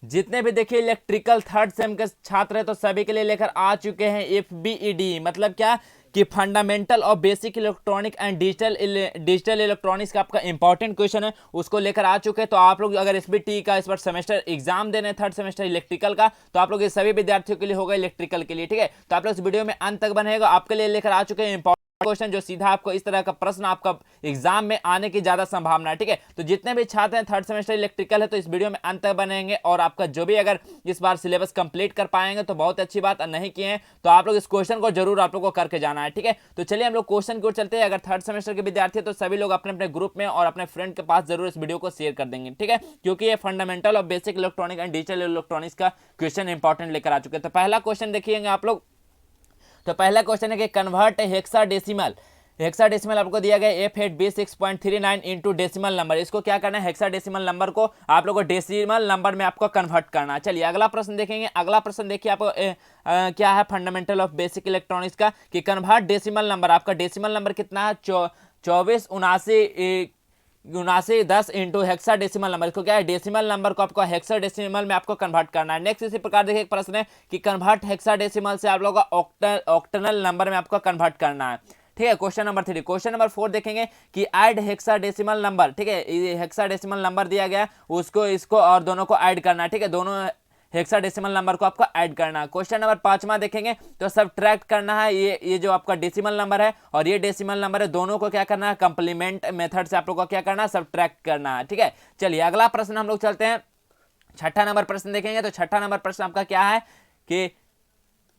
जितने भी देखिए इलेक्ट्रिकल थर्ड सेम के छात्र हैं तो सभी के लिए लेकर आ चुके हैं FBED, मतलब क्या कि फंडामेंटल और basic electronic and digital electronics का आपका इंपॉर्टेंट क्वेश्चन है, उसको लेकर आ चुके हैं। तो आप लोग अगर SBT का इस बार सेमेस्टर एग्जाम देने हैं, थर्ड सेमेस्टर इलेक्ट्रिकल का, तो आप लोग ये सभी विद्यार्थियों के लिए होगा इलेक्ट्रिकल के लिए, ठीक है। तो आप लोग इस वीडियो में अंत तक बनेगा, आपके लिए लेकर आ चुके हैं क्वेश्चन जो सीधा आपको इस तरह का प्रश्न आपका एग्जाम में आने की ज्यादा संभावना है, ठीक है। तो जितने भी छात्र हैं थर्ड सेमेस्टर इलेक्ट्रिकल है तो इस वीडियो में अंत तक बनेंगे, और आपका जो भी अगर इस बार सिलेबस कंप्लीट कर पाएंगे तो बहुत अच्छी बात, नहीं किए हैं तो आप लोग इस क्वेश्चन को जरूर आप लोग को करके जाना है, ठीक है। तो चलिए हम लोग क्वेश्चन की ओर चलते हैं। अगर थर्ड सेमेस्टर के विद्यार्थी है तो सभी लोग अपने अपने ग्रुप में और अपने फ्रेंड के पास जरूर इस वीडियो को शेयर कर देंगे, ठीक है, क्योंकि ये फंडामेंटल और basic electronic and digital electronics का क्वेश्चन इंपॉर्टेंट लेकर आ चुके हैं। तो पहला क्वेश्चन देखिएगा आप लोग। तो पहला क्वेश्चन है कि कन्वर्ट हेक्साडेसिमल, हेक्साडेसिमल आपको दिया गया F8B6.39 इंटू डेसिमल नंबर। इसको क्या करना है, हेक्साडेसिमल नंबर को आप लोग को डेसिमल नंबर में आपको कन्वर्ट करना है। चलिए अगला प्रश्न देखेंगे। अगला प्रश्न देखिए आपको क्या है फंडामेंटल ऑफ बेसिक इलेक्ट्रॉनिक्स का, कि कन्वर्ट डेसिमल नंबर। आपका डेसिमल नंबर कितना है, 247910 इंटू हेक्सा डेसिमल नंबर। इसको क्या है, डेसिमल नंबर को आपको हेक्सा डेसिमल में आपको कन्वर्ट करना है। नेक्स्ट इसी प्रकार देखिए एक प्रश्न है कि कन्वर्ट हेक्सा डेसिमल से आप लोगों का ऑक्टेनल नंबर में आपको कन्वर्ट करना है, ठीक है। Question number 3। क्वेश्चन नंबर 4 देखेंगे कि ऐड हेक्साडेसिमल नंबर, ठीक है, ये हेक्साडेसिमल नंबर दिया गया उसको इसको और दोनों को ऐड करना है, ठीक है, दोनों हेक्साडेसिमल नंबर को आपको ऐड करना है। क्वेश्चन नंबर 5वां देखेंगे तो सब्ट्रैक्ट करना है ये जो आपका डेसिमल नंबर है और ये डेसिमल नंबर है, दोनों को क्या करना है, कंप्लीमेंट मेथड से आप लोग को क्या करना है, सब्ट्रैक्ट करना है, ठीक है। चलिए अगला प्रश्न हम लोग चलते हैं। छठा नंबर प्रश्न देखेंगे। तो छठा नंबर प्रश्न आपका क्या है कि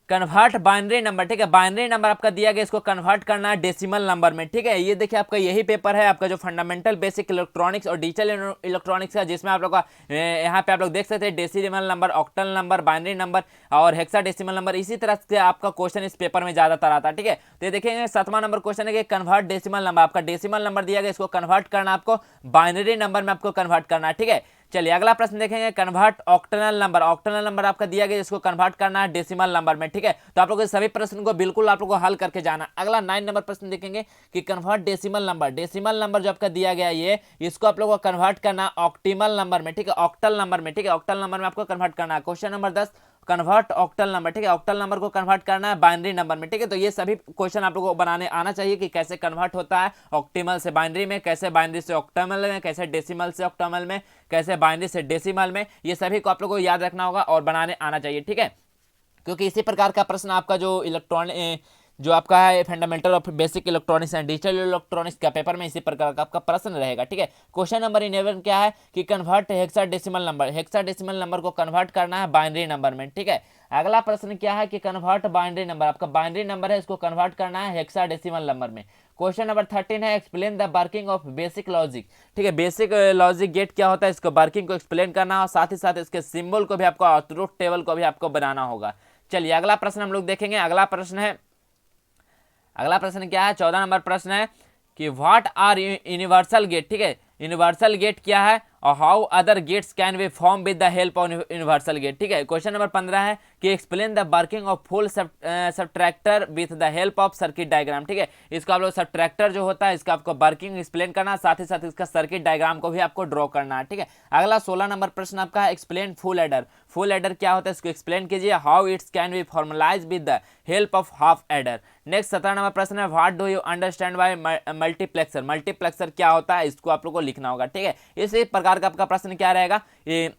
कन्वर्ट बाइनरी नंबर, ठीक है, बाइनरी नंबर आपका दिया गया, इसको कन्वर्ट करना है डेसिमल नंबर में, ठीक है। ये देखिए आपका यही पेपर है आपका जो फंडामेंटल बेसिक इलेक्ट्रॉनिक्स और डिजिटल इलेक्ट्रॉनिक्स का, जिसमें आप लोग का यहाँ पे आप लोग देख सकते हैं decimal number, octal number, binary number और हेक्साडेसिमल नंबर। इसी तरह से आपका क्वेश्चन इस पेपर में ज्यादातर आता है, ठीक है। तो ये देखेंगे 7वां नंबर क्वेश्चन है कि कन्वर्ट डेसिमल नंबर। आपका डेसिमल नंबर दिया गया, इसको कन्वर्ट करना आपको बाइनरी नंबर में आपको कन्वर्ट करना है, ठीक है। चलिए अगला प्रश्न देखेंगे, कन्वर्ट ऑक्टेनल नंबर। ऑक्टेनल नंबर आपका दिया गया, इसको कन्वर्ट करना है डेसिमल नंबर में, ठीक है। तो आप लोग इस सभी प्रश्न को बिल्कुल आप लोग को हल करके जाना। अगला 9 नंबर प्रश्न देखेंगे कि convert decimal number. Decimal number जो आपका दिया गया ये, इसको आप लोग को कन्वर्ट करना ऑक्टिमल नंबर में, ठीक है, ऑक्टल नंबर में, ठीक है, ऑक्टल नंबर में आपको कन्वर्ट करना है। Question number 10, convert octal number, ठीक है, ऑक्टल नंबर को कन्वर्ट करना है बाइनरी नंबर में, ठीक है। तो ये सभी क्वेश्चन आप लोगों को बनाने आना चाहिए कि कैसे कन्वर्ट होता है ऑक्टिमल से बाइनरी में, कैसे बाइनरी से ऑक्टमल में, कैसे डेसिमल से ऑक्टमल में, कैसे बाइनरी से डेसिमल में। ये सभी को आप लोगों को याद रखना होगा और बनाने आना चाहिए, ठीक है, क्योंकि इसी प्रकार का प्रश्न आपका जो आपका है fundamental of basic electronics and digital electronics का पेपर में इसी प्रकार का आपका प्रश्न रहेगा, ठीक है। क्वेश्चन नंबर 11 क्या है कि convert hexadecimal number. Hexadecimal number को कन्वर्ट करना है बाइनरी नंबर में, ठीक है। अगला प्रश्न क्या है कि कन्वर्ट बाइनरी नंबर। आपका बाइनरी नंबर है, इसको कन्वर्ट करना है हेक्साडेसिमल नंबर में। क्वेश्चन नंबर 13 है explain the working of basic logic, ठीक है, बेसिक लॉजिक गेट क्या होता है, इसको वर्किंग को एक्सप्लेन करना और साथ ही साथ इसके सिंबल को भी आपको, ट्रूथ टेबल को भी आपको बनाना होगा। चलिए अगला प्रश्न हम लोग देखेंगे। अगला प्रश्न क्या है, 14 नंबर प्रश्न है कि व्हाट आर यूनिवर्सल गेट, ठीक है, यूनिवर्सल गेट क्या है और how other gates can be form with the help of universal gate, ठीक है। क्वेश्चन नंबर 15 है कि explain the working of full subtractor with the help of circuit diagram, ठीक है। इसको आप लोग सबट्रैक्टर जो होता है इसका आपको वर्किंग एक्सप्लेन करना, साथ ही साथ इसका सर्किट डायग्राम को भी आपको ड्रॉ करना है, ठीक है। अगला 16 नंबर प्रश्न आपका है explain full adder. Full adder क्या होता है, इसको एक्सप्लेन कीजिए, how its can be formalize with the help of half adder. Next 17 number प्रश्न है what do you understand by multiplexer. Multiplexer क्या होता है, इसको आप लोग को लिखना होगा, ठीक है। इसी प्रकार का आपका प्रश्न क्या रहेगा, ये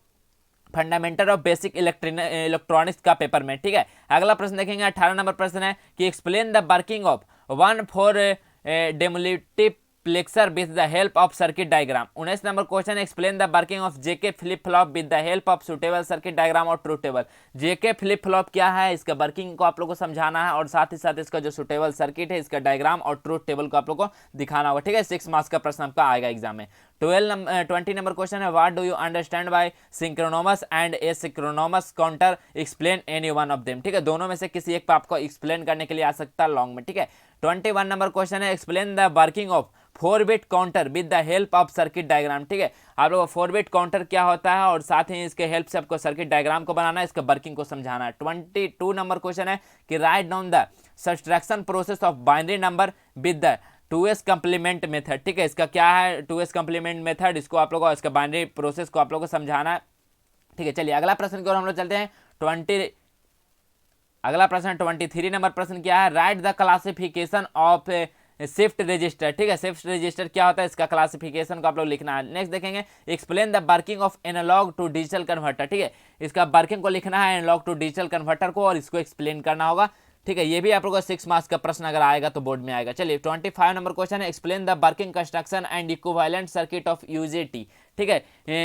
फंडामेंटल ऑफ बेसिक इलेक्ट्रॉनिक्स का पेपर में, ठीक है। अगला प्रश्न देखेंगे 18 नंबर प्रश्न है कि explain the working of 1/4 demultiplexer with the help of circuit diagram. 19 number question explain the working of JK flip flop with the help of suitable circuit diagram और truth table. JK flip flop क्या है, इसका working को आप लोग को समझाना है और साथ ही साथ इसका जो सुटेबल सर्किट है इसका डायग्राम और ट्रूथ टेबल को आप लोग को दिखाना होगा, ठीक है। 6 मार्क्स का प्रश्न आपका आएगा एग्जाम में। 20 नंबर क्वेश्चन है what do you understand by synchronous and asynchronous counter, explain any one of them, ठीक है। दोनों में से किसी एक पे आपको एक्सप्लेन करने के लिए आ सकता है लॉन्ग में, ठीक है। 21 नंबर क्वेश्चन है एक्सप्लेन द वर्किंग ऑफ 4-बिट counter with the help of circuit diagram, ठीक है। आप लोगों को 4-बिट काउंटर क्या होता है और साथ ही इसके हेल्प से आपको सर्किट डायग्राम को बनाना है, इसका वर्किंग को समझाना है। 22 नंबर क्वेश्चन है कि right down the subtraction process of binary number with the 2s complement method, ठीक है। इसका क्या है 2s कंप्लीमेंट मेथड, इसको आप लोगों को इसका बाइनरी प्रोसेस को आप लोगों को समझाना है। ठीक है, चलिए अगला प्रश्न की ओर हम लोग चलते हैं। अगला प्रश्न 23 नंबर प्रश्न क्या है, right the classification of shift register. ठीक है, शिफ्ट रजिस्टर क्या होता है, इसका क्लासिफिकेशन को आप लोग लिखना है। नेक्स्ट देखेंगे, explain the working of analogue to digital converter. ठीक है, इसका वर्किंग को लिखना है एनालॉग टू डिजिटल कन्वर्टर को, और इसको एक्सप्लेन करना होगा। ठीक है, ये भी आप लोगों को 6 मार्क्स का प्रश्न अगर आएगा तो बोर्ड में आएगा। चलिए 25 नंबर क्वेश्चन है, explain the working construction and equivalent circuit of UJT. ठीक है,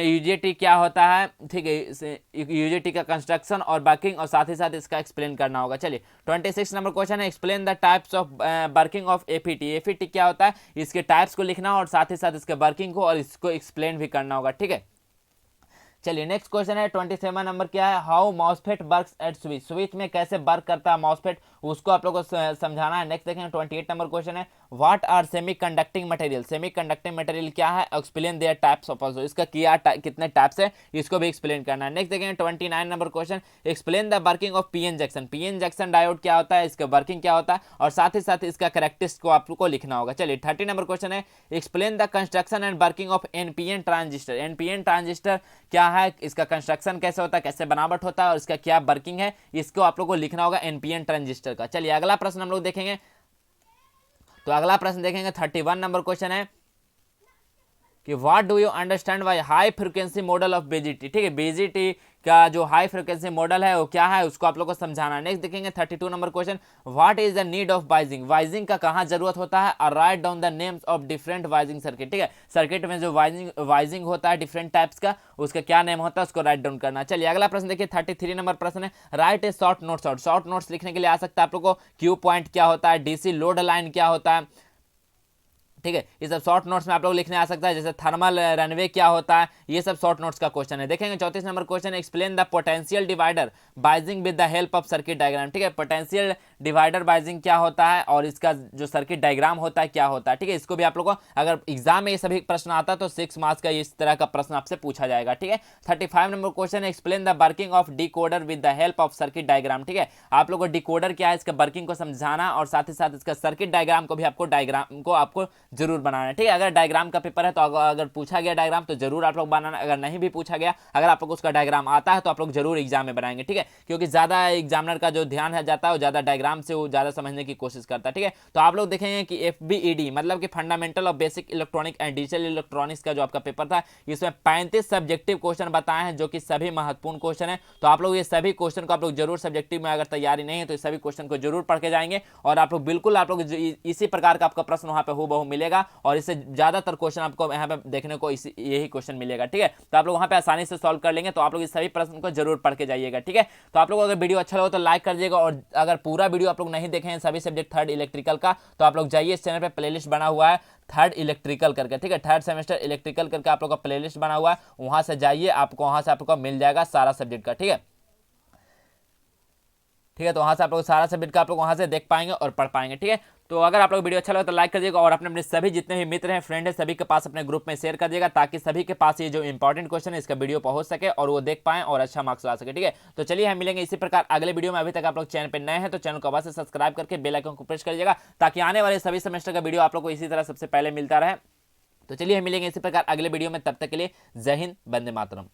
यूजेटी क्या होता है, ठीक है, यूजेटी का कंस्ट्रक्शन और वर्किंग और साथ ही साथ इसका एक्सप्लेन करना होगा। चलिए 26 नंबर क्वेश्चन है, explain the types of working of FET. FET क्या होता है, इसके टाइप्स को लिखना और साथ ही साथ इसके वर्किंग को और इसको एक्सप्लेन भी करना होगा। ठीक है, चलिए नेक्स्ट क्वेश्चन है 27 नंबर क्या है, how MOSFET works at switch. Switch में कैसे वर्क करता है मॉसफेट, उसको आप लोगों को समझाना है। नेक्स्ट देखेंगे 28 नंबर क्वेश्चन है, what are semi conducting material. Semi conducting material क्या है, explain their types of also. इसका कितने टाइप्स है इसको भी एक्सप्लेन करना है। नेक्स्ट देखेंगे 29 number question, explain the working of PN junction. PN junction diode क्या होता है, इसका वर्किंग क्या होता है और साथ ही साथ इसका कैरेक्टरिस्टिक्स को आप लोग को लिखना होगा। चलिए 30 नंबर क्वेश्चन है, explain the construction and working of NPN transistor. NPN transistor क्या है, इसका कंस्ट्रक्शन कैसे होता है, कैसे बनावट होता है और इसका क्या वर्किंग है, इसको आप लोग को लिखना होगा एनपीएन ट्रांजिस्टर का। चलिए अगला प्रश्न हम लोग देखेंगे, तो अगला प्रश्न देखेंगे 31 नंबर क्वेश्चन है कि what do you understand by high frequency model of BGT. ठीक है, बीजीटी का जो हाई फ्रीक्वेंसी मॉडल है वो क्या है, उसको आप लोग को समझाना है। नेक्स्ट देखेंगे 32 number question, what is the need of biasing. Biasing का कहाँ जरूरत होता है, और write down the names of different biasing circuit. ठीक है, सर्किट में जो वाइजिंग होता है डिफरेंट टाइप्स का, उसका क्या नेम होता है उसको राइट डाउन करना। चलिए अगला प्रश्न देखिए 33 नंबर प्रश्न है, राइट ए short notes out. Short notes लिखने के लिए आ सकता है आप लोग को क्यू पॉइंट क्या होता है, डीसी लोड लाइन क्या होता है। ठीक है, ये सब शॉर्ट नोट्स में आप लोग लिखने आ सकता है, जैसे थर्मल रनवे क्या होता है, ये सब शॉर्ट नोट्स का क्वेश्चन है। देखेंगे 34 number question, explain the potential divider biasing with the help of circuit diagram. ठीक है, पोटेंशियल डिवाइडर बाइजिंग क्या होता है और इसका जो सर्किट डायग्राम होता है क्या होता है। ठीक है, इसको भी आप लोग को अगर एग्जाम में ये सभी प्रश्न आता है तो 6 मार्क्स का इस तरह का प्रश्न आपसे पूछा जाएगा। ठीक है, 35 number question, explain the working of decoder with the help of circuit diagram. ठीक है, आप लोग को डिकोडर क्या है इसका वर्किंग को समझाना और साथ ही साथ इसका सर्किट डायग्राम को भी आपको जरूर बनाना है। ठीक है, अगर डायग्राम का पेपर है तो अगर पूछा गया डायग्राम तो जरूर आप लोग बनाना, अगर नहीं भी पूछा गया, अगर आप लोग उसका डायग्राम आता है तो आप लोग जरूर एग्जाम में बनाएंगे। ठीक है, क्योंकि ज्यादा एग्जामिनर का जो ध्यान है जाता है वो ज्यादा डायग्राम से वो ज्यादा समझने की कोशिश करता है। ठीक है, तो आप लोग देखेंगे कि FBED मतलब कि fundamental of basic electronic and digital electronics का जो आपका पेपर था, इसमें 35 सब्जेक्टिव क्वेश्चन बताए हैं जो कि सभी महत्वपूर्ण क्वेश्चन है। तो आप लोग ये सभी क्वेश्चन को आप लोग जरूर सब्जेक्टिव में अगर तैयारी नहीं है तो इस सभी क्वेश्चन को जरूर पढ़ के जाएंगे, और आप लोग बिल्कुल आप लोग इसी प्रकार का आपका प्रश्न वहां पे हूबहू मिलेगा और इससे ज्यादातर क्वेश्चन आपको यहाँ पे देखने को यही क्वेश्चन मिलेगा। ठीक है, तो आप लोग वहां पे आसानी से सॉल्व कर लेंगे। तो आप लोग इस सभी प्रश्न को जरूर पढ़ के जाइएगा। ठीक है, तो आप लोग अगर वीडियो अच्छा लगे तो लाइक कर दीजिएगा, और अगर पूरा वीडियो आप लोग नहीं देखे हैं सभी सब्जेक्ट थर्ड इलेक्ट्रिकल का तो आप लोग जाइए, इस चैनल पे प्लेलिस्ट बना हुआ है थर्ड इलेक्ट्रिकल करके। ठीक है, थर्ड सेमेस्टर इलेक्ट्रिकल करके आप लोग का प्लेलिस्ट बना हुआ है, वहां से जाइए, आपको वहां से आपको मिल जाएगा सारा सब्जेक्ट का। ठीक है, ठीक है, तो वहां से आप लोग सारा सब्जेक्ट का आप लोग वहां से देख पाएंगे और पढ़ पाएंगे। ठीक है, तो अगर आप लोग वीडियो अच्छा लगे तो लाइक कर दीजिएगा, और अपने सभी जितने भी मित्र हैं, फ्रेंड है, सभी के पास अपने ग्रुप में शेयर कर दीजिएगा, ताकि सभी के पास ये जो इंपॉर्टेंट क्वेश्चन है इसका वीडियो पहुंच सके और वो देख पाएं और अच्छा मार्क्स ला सके। ठीक है, तो चलिए हम मिलेंगे इसी प्रकार अगले वीडियो में। अभी तक आप लोग चैनल पर नए हैं तो चैनल को अवश्य सब्सक्राइब करके बेल आइकन को प्रेस कर दीजिएगा, ताकि आने वाले सभी सेमेस्टर का वीडियो आप लोग को इसी तरह सबसे पहले मिलता रहे। तो चलिए हम मिलेंगे इसी प्रकार अगले वीडियो में, तब तक के लिए जय हिंद, वंदे मातरम।